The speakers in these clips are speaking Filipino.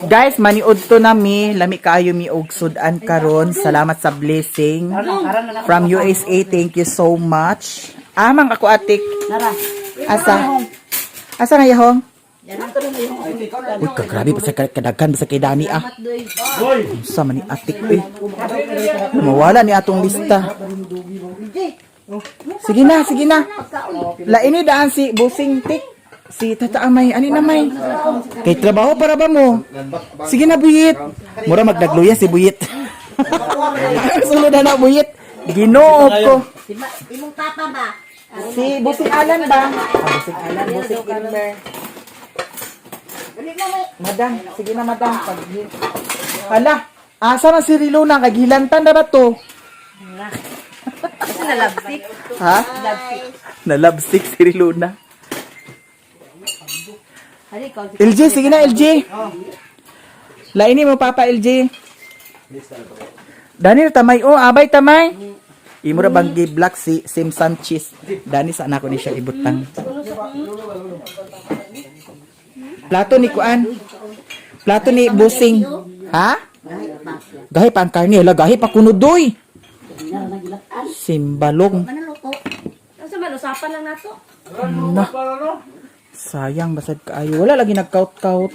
Guys, maniud to nami, lami kayo mi og sudan karon. Salamat sa blessing from USA. Thank you so much. Amang ako atik. Asa nga yahong? Uy, kagrabe pa sa kadagan sa kay Dani ah. Sa man ni atik eh. Mawala ni atong lista. Sige na, sige na. Laini daan si Busing Tik. Si Tata Amay, ani na may? Kay trabaho para ba mo? Sige na, Buyit. Mura magdagluya si Buyit. Sunod na Buyit. Ginoo ko. Imong papa ba? Si Busing Alan ba? Busing Alan, Busing Ilmer. Madam, sige na madam. Hala, asa na si Rilona? Kaghilantan na ba to? Kasi nalabsik. Ha? Nalabsik si Rilona. LJ, sige na LJ. Laini mo papa LJ. Dani tamay oh, abay tamay. Imo ra bang gi-black si Sim Sanchez. Dani sa anak ko ni siya ibutang. Plato ni kuan. Plato ni Busing. Ha? Gahi pa ang karne, la gahi pa kunudoy. Simbalong. Asa man usapan lang nato? Na. Sayang basad kaayo. Wala lagi nag-kaut-kaut.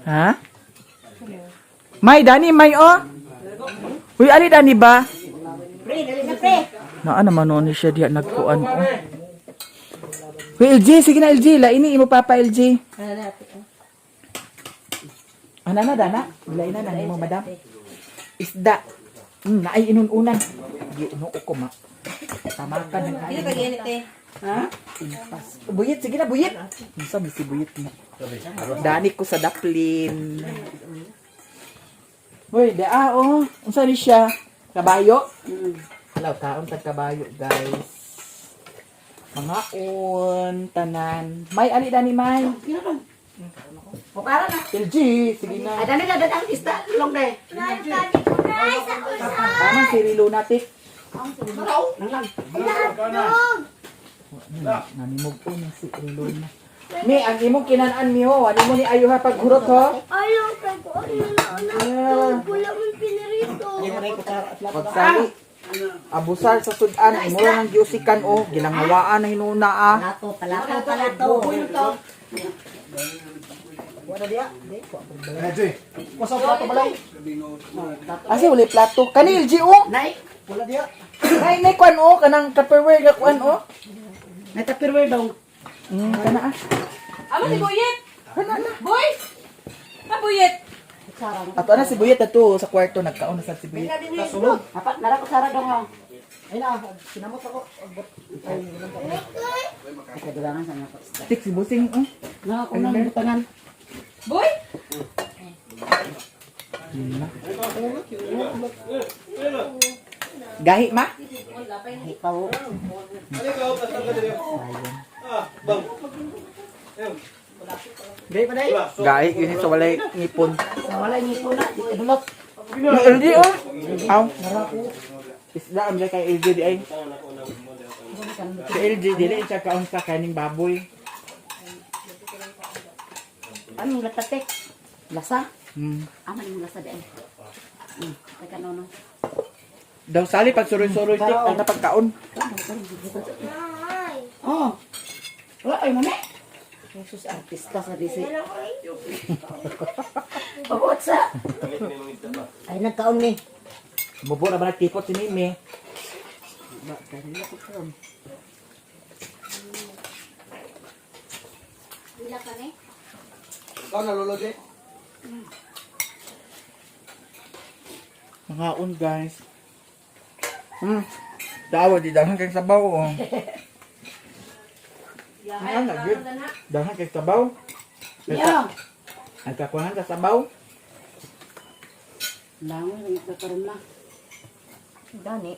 Ha? May Dani, may oh. Uy, ali Dani ba? Pre, dali na pre. Naa naman noon siya diya nagkuan oh. Uy, LG, sige na LG. Laini imo papa LG. Ana na Dana? Lain na nang mo madam. Isda. Naay inununan. Di uno ko ma. Tamakan ng Dili ka ginit eh. ha? Buyit, sige na, buyit. Sabi si buyit na. Dani ko sa daplin. Uy, oh. Unsa ni siya? Kabayo? Hello, kaon tag kabayo, guys. Mangaon, tanan. May, ali Dani, may. Bukara na. LG, sige na. Ay, dali na ang isda. Long day. Tama, si Rilo natik. Nanimog po na si Rilo na. Mi, ang imong kinanaan mi ho. Ano mo ni ayuha paghurot ho? Ayaw, tago. Wala mong pinirito. Pagsali. Abusar sa sudan. Imura ng jusikan o. Ginangawaan na hinuna ah. Palato. Wala diya. Asi uli plato. Kani LG o. Nay, Wala diya. Nay kwan o. Kanang tupperware nga kwan o. natapirwer daw. Kana ah. Amo si Buyit? Kana na. Boy? Buyit? Ato na si Buyet ato sa kwarto. Nagkaon na sa si Buyet. Apat nara ko sara daw ha. Kadulangan sa mga isda. Tik si Busing o. Nga ako nang butangan. Boy? Gahi ma. Ikaw. Gahi pa day. Gahi yun sa walay ngipon. Wala ni ko na. Dulot. LG o. Aw. Isda ang kay LG di ay. Si LG dili siya kaon sa kaning baboy. Anong latatek? Lasa? Hmm. Yung lasa din. Teka no. Daw sali pag suroy-suroy tik ang napagkaon. Oh. Wala ay mami. Jesus artista sa disi. Pagod sa. Ay nagkaon ni. Bubo na ba nagtipot si Mimi? Ba kanila ko kaon. Wala ka na eh. Mangaon guys. Dawa di dahan kay sabaw oh. Ano na gid? Dahan kay sabaw. Yeah. Nagkakuhan sa sabaw. Langoy lang sa karon na. Dani.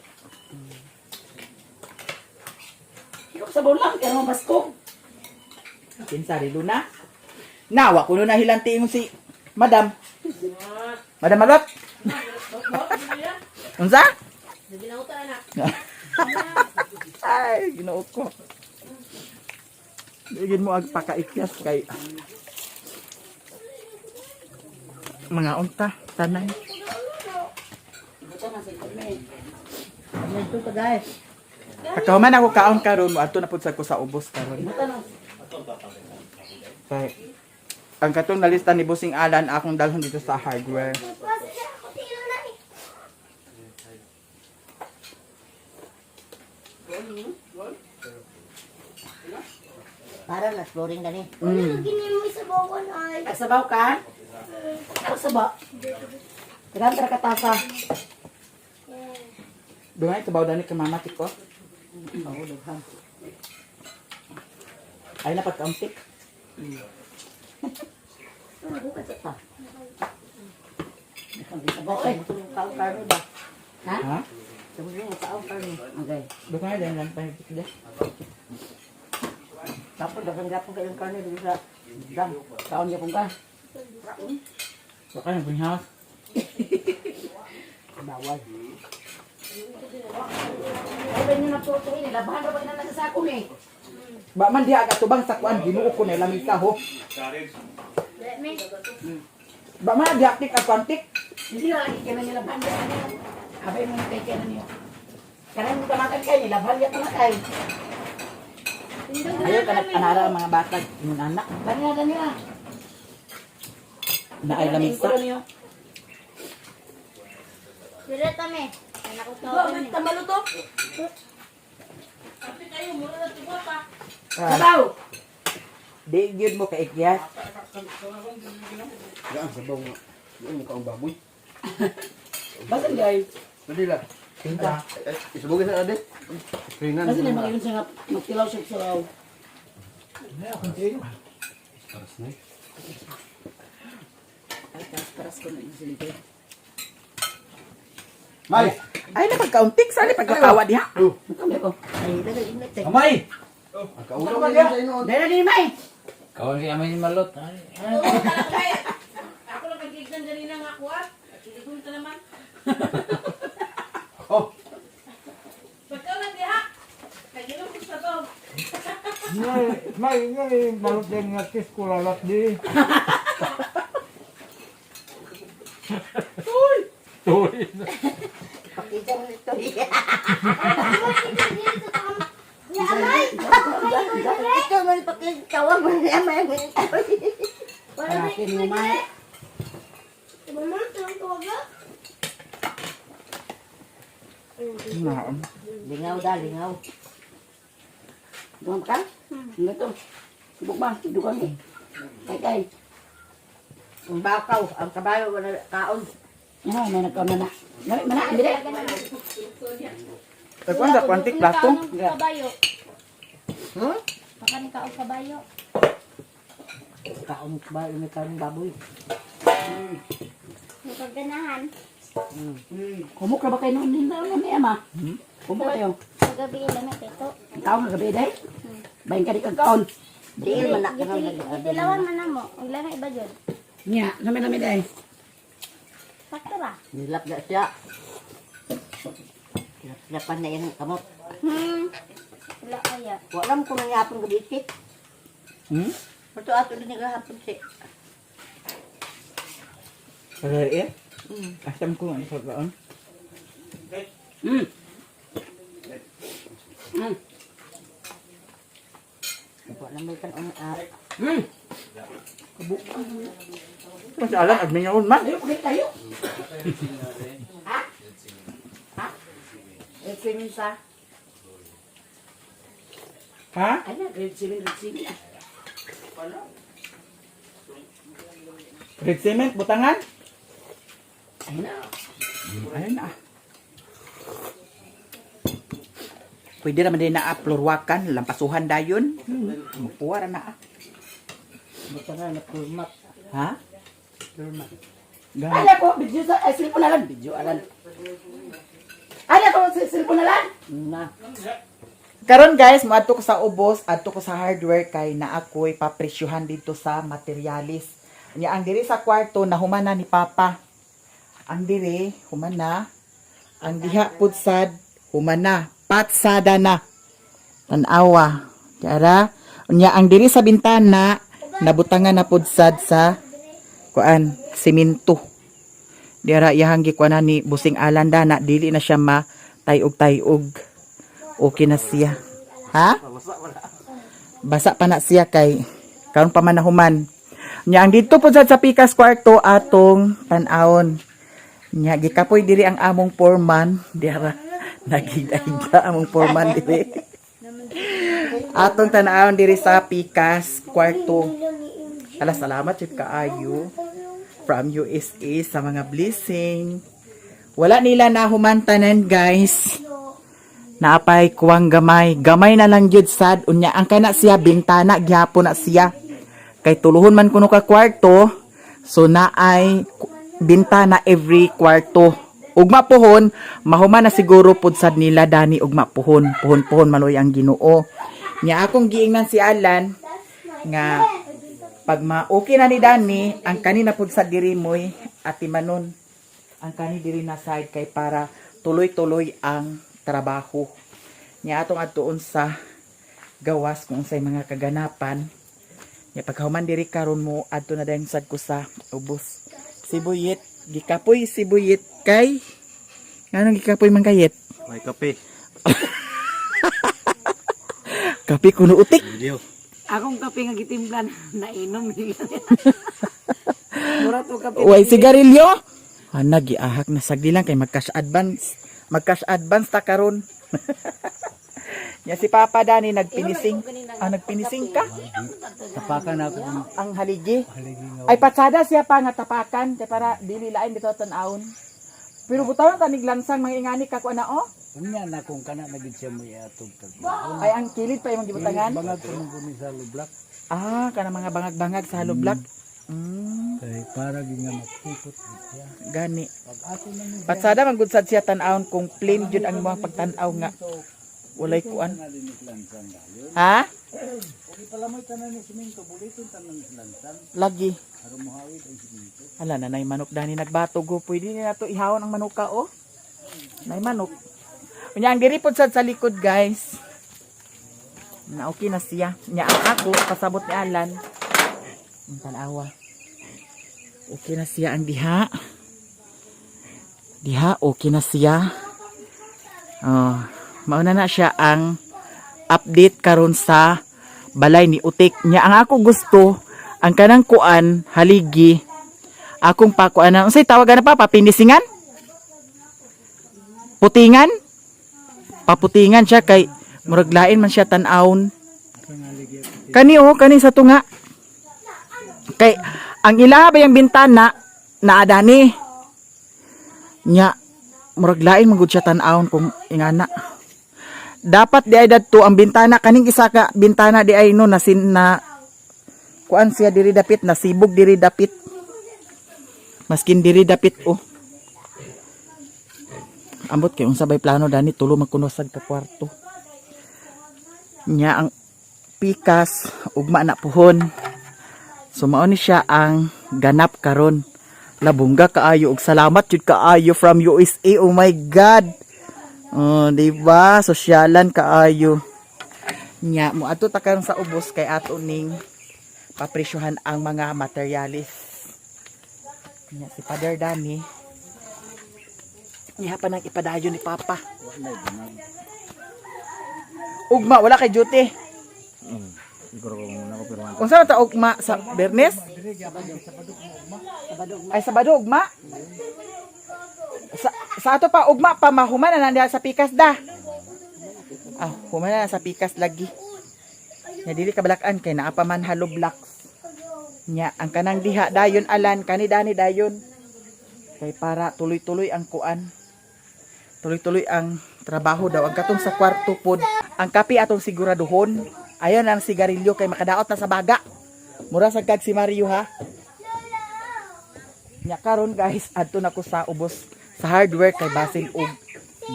Ikaw sa lang kaya mo basko. Kinsa Rilo na? Nawa kuno na hilanti mo si Madam. Madam Malot. Unsa? Ay, ginuot ko. Bigyan mo agpakaikyas kay Mga unta, tanan. Ito na sa kami. Ito pa guys. Pagkahuman ako kaon karon mo ato na pud sa ko sa ubos karon. Ito na. Kay ang katong nalista ni Busing Alan akong dalhon dito sa hardware. Kasi ako tilo na eh. Para na exploring gani. Ano gini mo sa bawon ay? Sabaw ka? Ako sabaw. Dagan tara katasa. Dungay sabaw dani kay mama tiko. Mahulog ha. Ay na pagkauntik. Ano ka ta? Sabaw ay tulong kaong karne ba? Ha? Ha? Tulong kaong karne. Okay. Dungay dani lang pa de. Tapos dagang gapon kayong karne dito sa dam. Kaon niya kung ka. Baka yung greenhouse. Bawal. Ay, ba nyo natutuin? Labahan ba na nasa sako ni? Ba man diha katubang sa kuan ginuo ko na lamisa ho. Let me. Ba man diha tik atlantic. Hindi na lagi ka na nila labahan yan. Abay mo kay kaya na niyo. Karang mo kamakan kayo, nilabahan yan na kayo. Ayo kanak anara ang mga bata mun anak Banyan na nila. na ay lamisa. Dire tame. Anak ko Ba, may to. tambalo to? Ah, Sabaw! di gyud mo kay ikyas. Yan, sabaw nga. Yan, mukha ang baboy. Basan guys? Dali lang. Tinta. Isubugin sa ade. Kainan. Basan na mag-iwan siya nga magtilaw siya sa sabaw. Paras na eh. Ay, paras ko na yung silito. May! Ay na pagkauntik sali pagkakawa diha. Kami ko. Ay, lagay inlet eh. Amay! Ang kaulo ka niya sa inoon. Dahil na ni May! Kawan si Amin Malot. Ako lang pagkignan dyan nga ako ah. Silikon ka naman. Oh! Pagkaw na diha. Kagilong ko sa to. May malot din nga kis ko lalat di. Tuloy na. Pakita mo nito. Ya amay. Ito mo yung pakitawag mo niya may Wala na Akin mo May. Mama, tulong ko ba? Naon. Lingaw da, lingaw. Dumam ka? Ito. Subok ba? Dugang eh. Kay. Ang bakaw, ang kabayo, wala kaon. Ano, may nagkaon na na. Nari, mana, hindi rin. Ay kuan sa kwantik plato. Kabayo. Hmm? Makanin ka og kabayo. Kaon kabayo, may kaon baboy. May pagganahan. Kumuk na ba kayo noon din na may ama? Kumuk kayo. Kagabi lang na ito. Kaon na gabi day. Bayin ka di kang kaon. Di man na Dilawan man na mo. Ang lang iba dyan. Nya, nami day. Sakto ba? Nilap na siya. Nilap na yan kamot. Wala kaya. Walam ko na yapon gabi itik. Ito ato din nagahapon siya. Kaya asam ko ang pagkaon. Walam may kanon. Mas alam ad mingaon man. Tayo, pagay tayo. Ha? Ha? Ito yung sa. Ha? Ano? Grade 7, grade 7. Red cement butangan. Ayun na. Ayun na. Pwede naman din na plurwakan, lampasuhan dayon. Mupuwara na. Basta na, napulmat. Ha? Pulmat. Gani. Ala ko, video sa, cellphone na lang. Video alan. Ala ko, cellphone na lang. Na. Karon guys, moadto ko sa ubos, adto ko sa hardware kay naakoy papresyuhan dito sa materialis. Nya ang diri sa kwarto nahuman na ni Papa. Ang diri human na. Ang diha pudsad human na. Patsada na. Tanawa. Kara, nya ang diri sa bintana nabutangan na pudsad sa kuan simento. Dira iyang gikuanan ni Busing Alan dana dili na siya matayog-tayog. Okay na siya. Ha? Basa pa na siya kay karon pa man nahuman. Nya ang dito po sa pikas kwarto atong tan-awon. Nya gikapoy diri ang among foreman, dira nagigayga among foreman diri. Atong tan-awon diri sa pikas kwarto. Ala salamat jud kaayo from USA sa mga blessing. Wala nila nahuman tanan guys. Naapay kuwang gamay. Gamay na lang jud sad unya ang kana siya bintana gyapon na siya. Kay tuluhon man kuno ka kwarto, so naay bintana every kwarto. Ugma pohon, mahuman na siguro pud sad nila dani ugma pohon. Pohon maloy ang Ginoo. Nya akong giingnan si Alan nga pag okay na ni Dani, ang kanina pud sa diri moy ati manon. Ang kani diri na side kay para tuloy-tuloy ang trabaho. Nya atong adtuon sa gawas kung unsay mga kaganapan. Nya paghuman diri karon mo adto na dayon sad ko sa ubos. Sibuyit, gikapoy sibuyit kay nganong gikapoy man kayet? May kape. Kape kuno utik. Video. Akong kape nga gitimplan nainom. Mura to kape. Way sigarilyo. Ana giahak na sagdi lang kay mag-cash advance. Mag-cash advance ta karon. Nya si Papa Dani nagpinising. Nagpinising ka? Tapakan ako. Ang haligi. Ay patsada siya pa nga tapakan kay para dili lain dito tan-awon. Pero butawan ta niglansang mga ingani ka kuana oh. Unya na kung kana nagid siya mo iatog tag. Ay ang kilid pa imong gibutangan. Bangag ko nung kunin sa lublak. Kana mga bangag-bangag sa haloblak. Kay para gid nga makipot siya. Gani. Pag ato na ni Patsada man gud sad siya tan-awon kung plain jud ang mga pagtan-aw nga. Walay kuan. lansang dayon. Ha? Okay pala mo tanan ni semento, buliton tanan ni lansang. Lagi. Aron mohawid ang semento. Hala na nay manok Dani nagbatog go pwede na to ihawon ang manok ka oh. Nay manok. Unya ang diri pod sad sa likod guys. Na okay na siya. Nya ang ako pasabot ni Alan. Ang tanawa. Okay na siya ang diha. Diha okay na siya. Mauna na siya ang update karon sa balay ni Utik. Nya ang ako gusto ang kanang kuan haligi akong pakuan na unsay tawagan na pa papinisingan putingan paputingan siya kay murag lain man siya tan-awon kani kani sa tunga kay ang ilaha ba yung bintana na adani nya murag lain man gud siya tan-awon kung ingana dapat di ay dadto ang bintana kaning isa ka bintana di ay no na kuan siya diri dapit nasibog diri dapit maskin diri dapit ambot kay unsa bay plano Dani tulo magkunosag ka kwarto nya ang pikas ugma na puhon so mao ni siya ang ganap karon labungga kaayo ug salamat jud kaayo from USA oh my god diba sosyalan kaayo nya mo ato ta karon sa ubos kay ato ning papresyohan ang mga materialis nya si Father Dani niya pa nang ipadayon ni Papa ugma wala kay duty Siguro ko muna ko pero kung saan ta ugma sa Bernes ay Sabado ugma sa ato pa ugma pa mahuman na nandiyan sa pikas da human na sa pikas lagi nya dili kabalakan kay naa pa man halo blocks nya ang kanang diha dayon Alan kani Dani dayon kay para tuloy-tuloy ang kuan tuloy-tuloy ang trabaho daw ang katong sa kwarto pod ang kape atong siguraduhon ayon ang sigarilyo kay makadaot na sa baga mura sa kag si Mario ha nya karon guys adto na ko sa ubos sa hardware kay basin og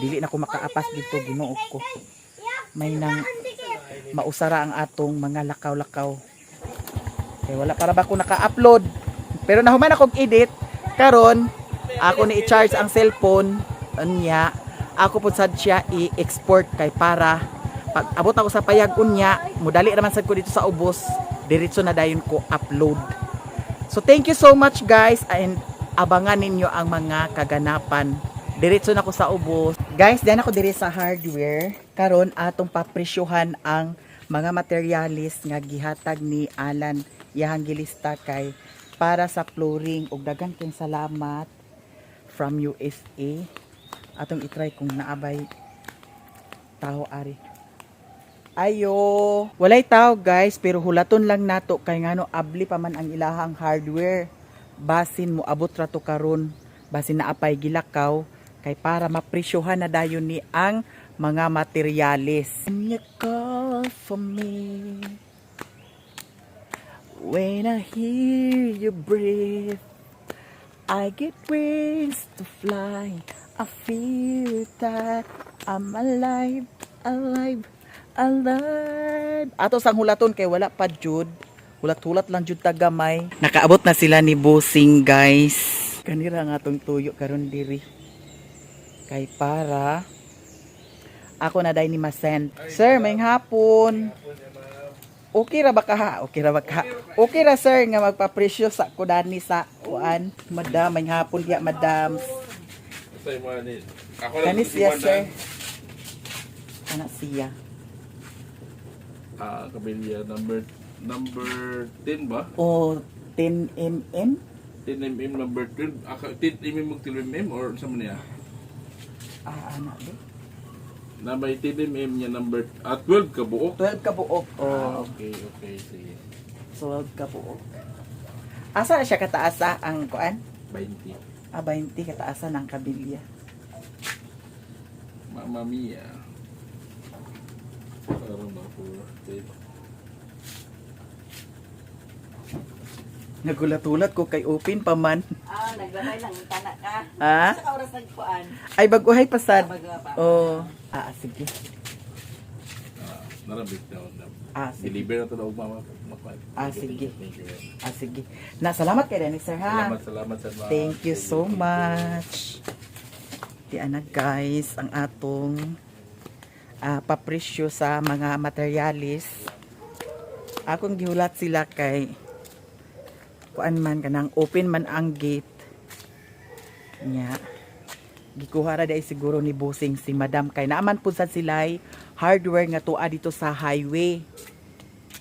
dili na ko makaapas dito Ginoo ko may nang mausara ang atong mga lakaw-lakaw kay wala para ba ko naka-upload pero nahuman akong edit karon ako ni i-charge ang cellphone unya ako pud sad siya i-export kay para pag abot ako sa payag unya mudali naman sad ko dito sa ubos diretso na dayon ko upload So thank you so much guys, and abangan ninyo ang mga kaganapan. Diretso na ko sa ubos. Guys, diyan ako dire sa hardware. Karon atong papresyuhan ang mga materialis nga gihatag ni Alan Yahang gilista kay para sa flooring. Ug daghang kayong salamat from USA. Atong itry kung naabay tao ari. Ayo, walay tao guys, pero hulaton lang nato kay ngano abli pa man ang ilahang hardware. Basin mo abot ra to karon, basin naapay gilakaw kay para mapresyohan na dayon ni ang mga materyales. When you call for me, when I hear you breathe, I get wings to fly. I feel that I'm alive, alive, alive. Ato sang hulaton kay wala pa jud. Hulat-hulat lang jud tagamay. Nakaabot na sila ni Bossing guys. Kanira nga atong tuyo karon diri. Kay para ako na day ni Masent. Sir, may hapon. Okay ra ba ka ha? Okay ra ba ka? Okay ra sir nga magpapresyo sa kudani sa kuan. Madam, may hapon diya madam. Kani siya sir. Ana siya. Kabilya number 10 ba? O 10 mm. 10 mm number 12. 10 mm mag 12 mm or sa man niya? Ana di. Na may 10 mm niya number 12 ka buok. 12 ka buok. Oh, Okay, sige. 12 ka buok. Asa na siya kataasa ang kuan? 20. 20 kataasa ng kabilya. Mamma mia. Parang ba po? Nagulat-ulat ko kay open pa man. Naglamay lang tana ka. Ha? Sa oras nagkuan. Ay baguhay pasad. Bago pa. Oh, sige. Narabit na. Sige. Deliver na ito na umama. Sige. Sige. Salamat kay Dennis sir ha. Salamat sa mga. Thank you so much. Diyan na guys ang atong papresyo sa mga materialis. Akong gihulat sila kay kuan man kanang open man ang gate nya gikuha ra day siguro ni Bossing si Madam kay naaman pud sad sila'y hardware nga tuwa dito sa highway.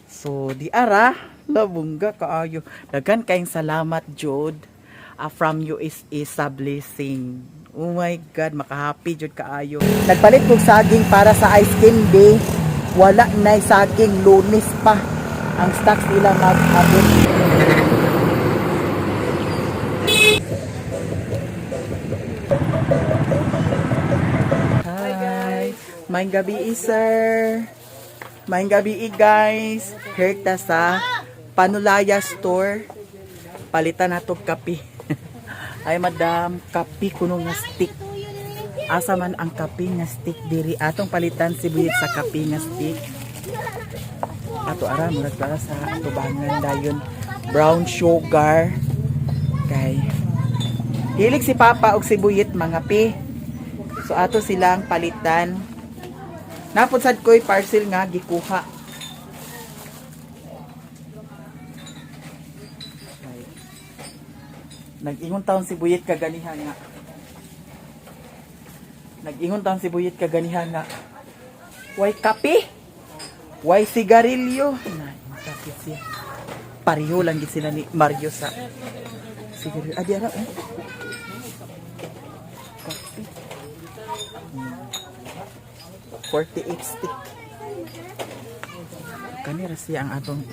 So di ara labungga kaayo. Daghan kayong salamat jud from USA sa blessing. Oh my God, makahappy jud kaayo. Nagpalit kog saging para sa ice candy. Wala na saging, Lunes pa ang stocks nila mag-abot. Hi. Maayong gabi sir. Maayong gabi guys. Here ta sa Panulaya store. Palitan na to kape. Ay madam, kape kuno nga stick. Asa man ang kape nga stick diri atong palitan sibuyet sa kape nga stick. Ato ara murag para sa atubangan dayon brown sugar. Kay hilig si Papa og sibuyet mga pi. So ato silang palitan. Napod sad ko'y parcel nga gikuha. Nag-ingon taon sibuyet kaganihan nga. Nag-ingon taon sibuyet kaganihan nga. Way kape? Way sigarilyo? Kape siya. Pareho lang gid sila ni Mario sa sigarilyo. Adi ara eh. Kape. 48 stick. Kanira siya ang atong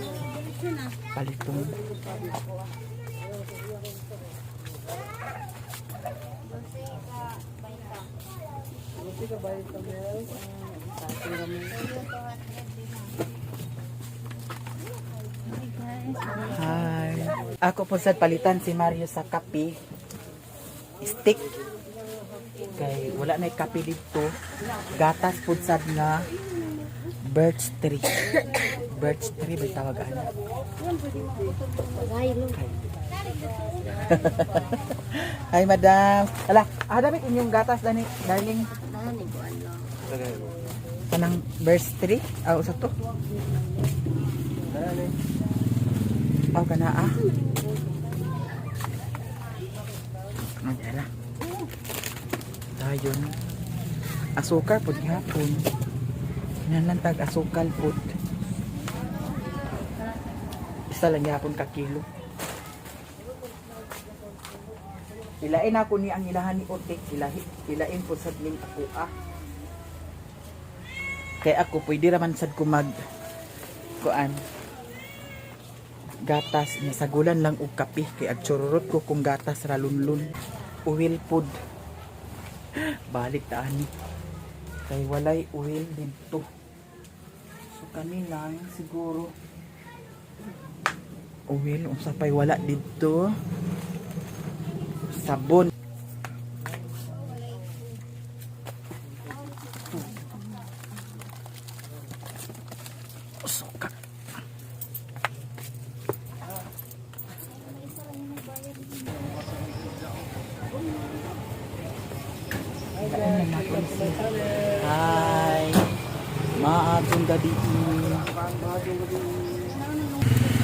palitong. Hi. Ako po sa palitan si Mario sa kape. Stick. Kay wala na kape dito. Gatas po sad nga birch tree. Birch tree ba tawag ana? Hi madam. Ala, damit inyong gatas dani, darling. Kanang birch tree? Usa to. Kana dayon. Asukar pud gihapon. Nanantag asukal pud. Isa lang gihapon ka kilo. Ilain ako ni ang ilahan ni Otik, ilain po sad ning ako Kaya ako pwede raman sad ko mag kuan gatas ni sagulan lang og kape kay agchururot ko kung gatas ra lunlun. Uwil pod. Balik ta ani. Kay walay uwil didto. So kani lang siguro uwil unsa pay wala didto. Sabon. Suka. Hi. Maadtong gabi.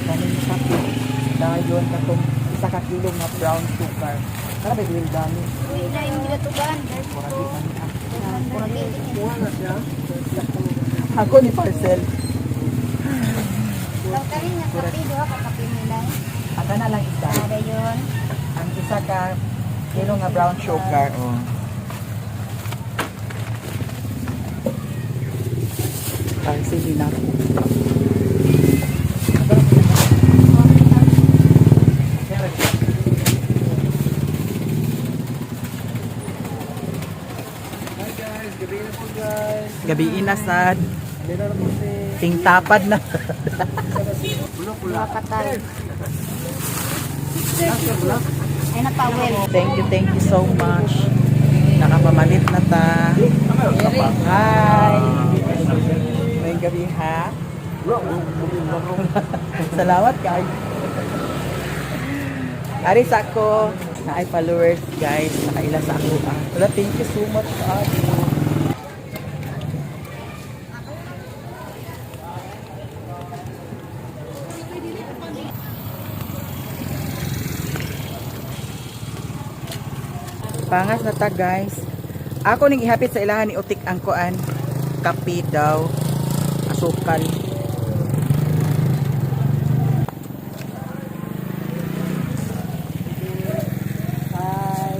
Kanin sa kape. Dayon katong isa ka kilo nga brown sugar. Para ba yung dami? Uy, lain nila tugan. Ako ni parcel. Lang kami nga kape, duha ka kape nila. Aka na lang isa. Ada yun. Ang isa ka kilo nga brown sugar. Oh. Parcel din ako. Gabi inasad. Tingtapad na. Duha ka tayo. Ay, napawel. Thank you so much. Nakapamalit na ta. Hi. May gabi ha. Salamat guys. Ari sa ako na ay followers guys. Nakaila sa ako. Wala, thank you so much sa akin. Pangas na ta guys. Ako ning ihapit sa ilahan ni Otik ang kuan. Kape daw. Asukal. Hi.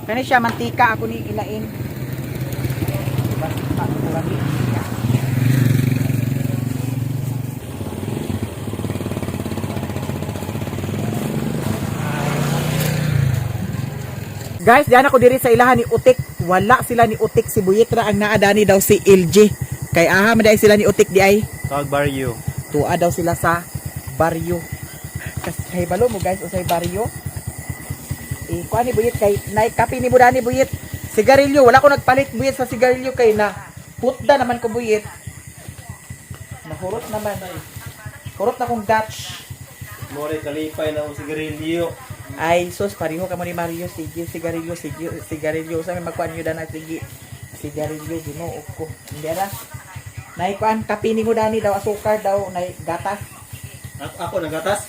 Kani siya mantika ako ni ilain. Guys, diyan ako diri sa ilahan ni Utik. Wala sila ni Utik, si Buyitra ang naadani daw si LG. Kay aha maday sila ni Utik di ay. Tawag baryo. Tuwa daw sila sa baryo. Kasi balo mo guys, usay baryo. Kuha ni Buyit kay naikapi ni Budani Buyit. Sigarilyo, wala ko nagpalit Buyit sa sigarilyo kay na putda naman ko Buyit. Nahurot naman. Hurot na kong Dutch. More kalipay na ang sigarilyo. Ay, sus, pareho ka mo ni Mario. Sige, sigarilyo. Sa may magkuhan nyo na sige. Sigarilyo, ginoo ko. Hindi na. Naikuan, kapi ni Budani daw, asukar daw, gatas. Ako ng gatas?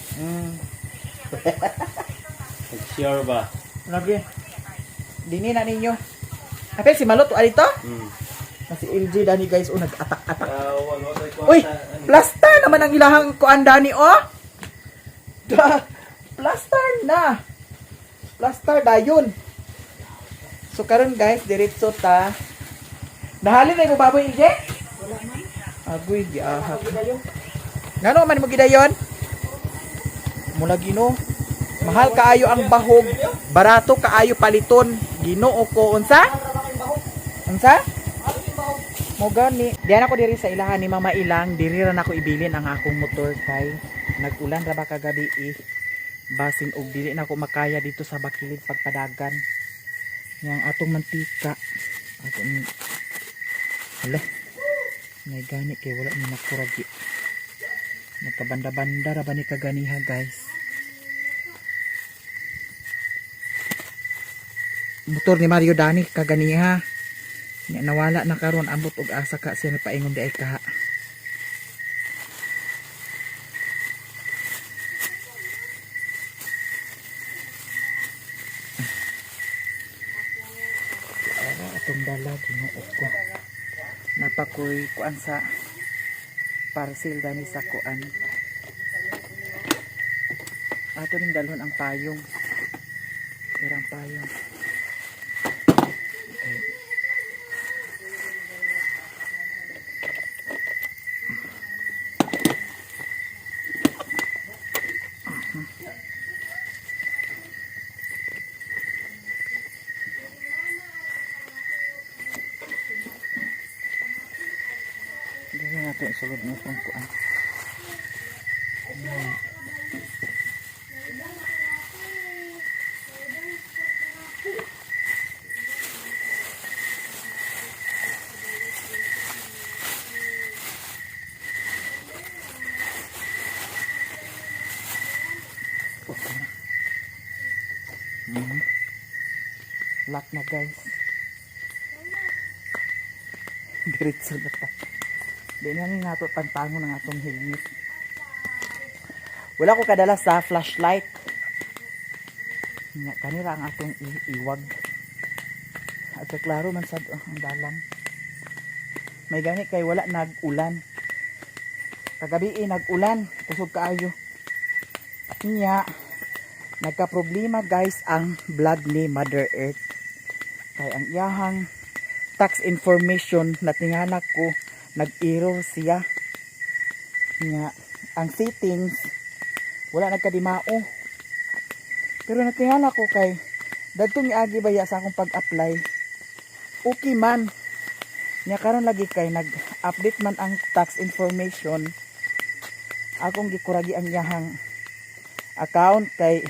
Sure ba? Lagi. Dini na ninyo. Apel, si Malot, alito? Na si LG Dani guys, nag-atak-atak. Uy, plaster naman ang ilahang kuan Dani, oh. Plaster na. Plaster dayon. So karon guys, diretso ta. Nahalin na mo baboy LG? Wala man. Agoy, giahap. Ngano man mo gidayon? Mula Ginoo. Mahal kaayo ang bahog, barato kaayo paliton. Ginoo ko unsa? Unsa? Mo gani. Diyan ako diri sa ilahan ni Mama Ilang, diri ra nako ibilin ang akong motor kay nag-ulan ra ba kagabi basin og dili na ako makaya dito sa Bakilid pagpadagan. Yang atong mantika. Ako ni hala. May gani kay wala ni nakuragi. Nagkabanda-banda ra ba ni kaganiha, guys? Motor ni Mario Dani kaganiha. Nya nawala na karon ambot og asa ka siya paingon di ay kaha. Atong dala Ginoo ko. Napakoy kuan sa parcel dani sa kuan. Ato ning dalhon ang payong. Irang payong. Okay. Gawin natin sulod mo itong kuan. Okay na. Lock na, guys. Diretso na pa. Di namin nga ito pantango ng atong helmet. Wala ko kadala sa flashlight. Kanira ang atong iwag. At klaro man sa ang dalan. May gani kay wala nag-ulan. Kagabi nag-ulan. Kusog kaayo. Nya, nagka-problema guys ang vlog ni Mother Earth. Kay ang iyahang tax information na tinganak ko nag-error siya. Nga, ang settings wala nagkadimao. Pero natingala ko kay dadtong iagi baya sa akong pag-apply. Okay man. Nya karon lagi kay nag-update man ang tax information. Akong gikuragi ang yahang account kay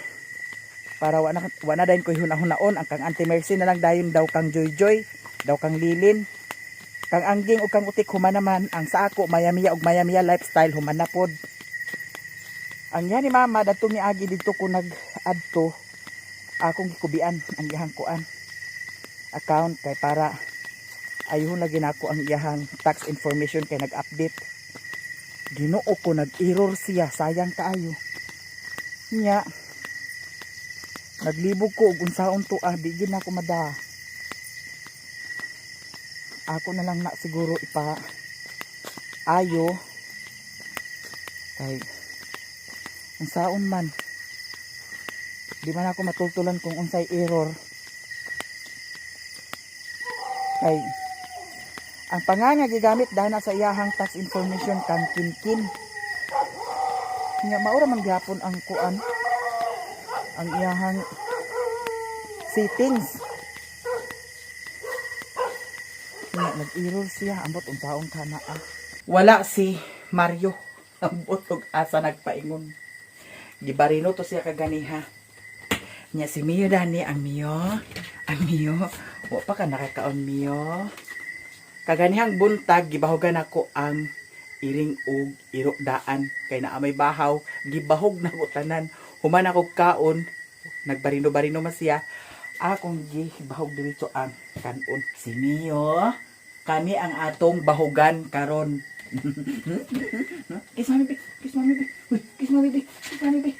para wala dayon ko hunahon ang kang Auntie Mercy na lang dayon daw kang Joy Joy, daw kang Lilin. Kang Angging o kang Utik human naman, ang sa ako mayamiya og mayamiya lifestyle human na pod. Ang yan ni Mama dadtong niagi dito ko nag-adto akong gikubian ang iyahang kuan account kay para ayun na ginako ang iyahang tax information kay nag-update. Ginoo ko nag-error siya, sayang kaayo. Nya naglibog ko og unsaon to di gid na ko mada. Ako na lang na siguro ipa ayo kay ang saon man di man ako matultulan kung unsay error kay ang panganga gigamit dana sa iyahang tax information kang kinkin nga maura man gyapon ang kuan ang iyahang settings. Nag-error siya, ambot unsaon kana Wala si Mario, ambot og asa nagpaingon. Gibarino to siya kaganiha. Nya si Mio Dani ang Mio. Ang Mio, wa pa ka nakakaon Mio. Kaganihang buntag gibahogan ako ang iring og irok daan kay naa may bahaw, gibahog na ko tanan. Human ako kaon, nagbarino-barino man siya. Akong gibahog diretso ang kanon. Si Mio, kami ang atong bahugan karon. Kiss mami, kiss mami, kiss mami, kiss mami.